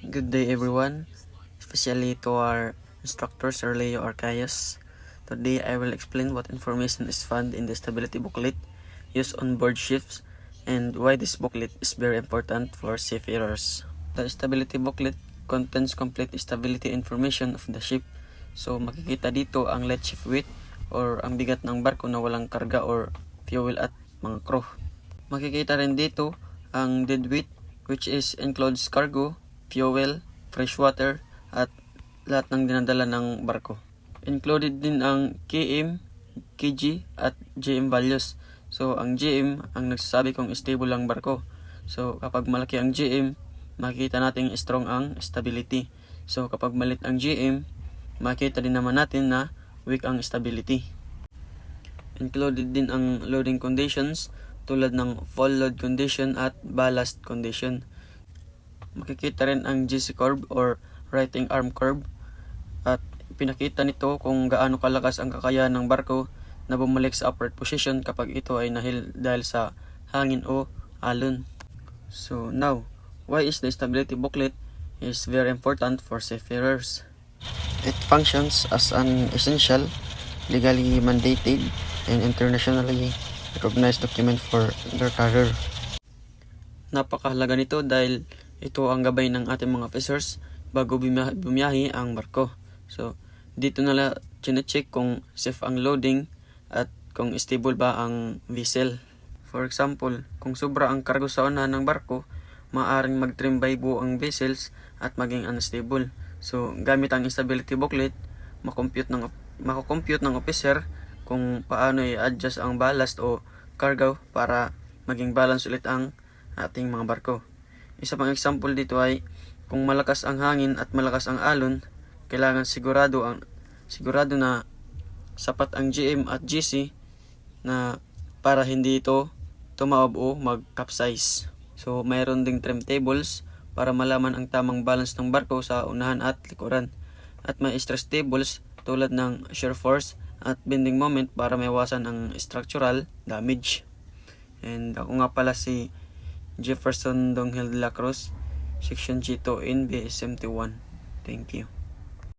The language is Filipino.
Good day everyone, especially to our instructors Leo or Caius. Today I will explain what information is found in the stability booklet used on board ships and why this booklet is very important for seafarers. The stability booklet contains complete stability information of the ship. So makikita dito ang light ship weight or ang bigat ng barko na walang karga or fuel at mga crew. Makikita rin dito ang dead weight, which is includes cargo, fuel, fresh water, at lahat ng dinadala ng barko. Included din ang km, kg, at gm values. So, ang gm ang nagsasabi kung stable ang barko. So, kapag malaki ang gm, makikita natin strong ang stability. So, kapag maliit ang gm, makikita din naman natin na weak ang stability. Included din ang loading conditions tulad ng full load condition at ballast condition. Makikita rin ang GC curve or righting arm curve at pinakita nito kung gaano kalakas ang kakayahan ng barko na bumalik sa upright position kapag ito ay nahil dahil sa hangin o alon. So now, why is the stability booklet is very important for seafarers? It functions as an essential, legally mandated, and internationally recognized document for their career. Napakahalaga nito dahil ito ang gabay ng ating mga officers bago bumiyahe ang barko. So, dito nila chine-check kung safe ang loading at kung stable ba ang vessel. For example, kung sobra ang kargo sa unahan ng barko, maaaring mag-trim by buo ang vessels at maging unstable. So, gamit ang stability booklet, makompute ng officer kung paano i-adjust ang ballast o cargo para maging balance ulit ang ating mga barko. Isa pang example dito ay kung malakas ang hangin at malakas ang alon, kailangan sigurado na sapat ang GM at GC na para hindi ito tumaob o mag-capsize. So mayroon ding trim tables para malaman ang tamang balance ng barko sa unahan at likuran. At may stress tables tulad ng shear force at bending moment para maiwasan ang structural damage. And ako nga pala si Jefferson Donghel de la Cruz, Section G2 in BSMT1. Thank you.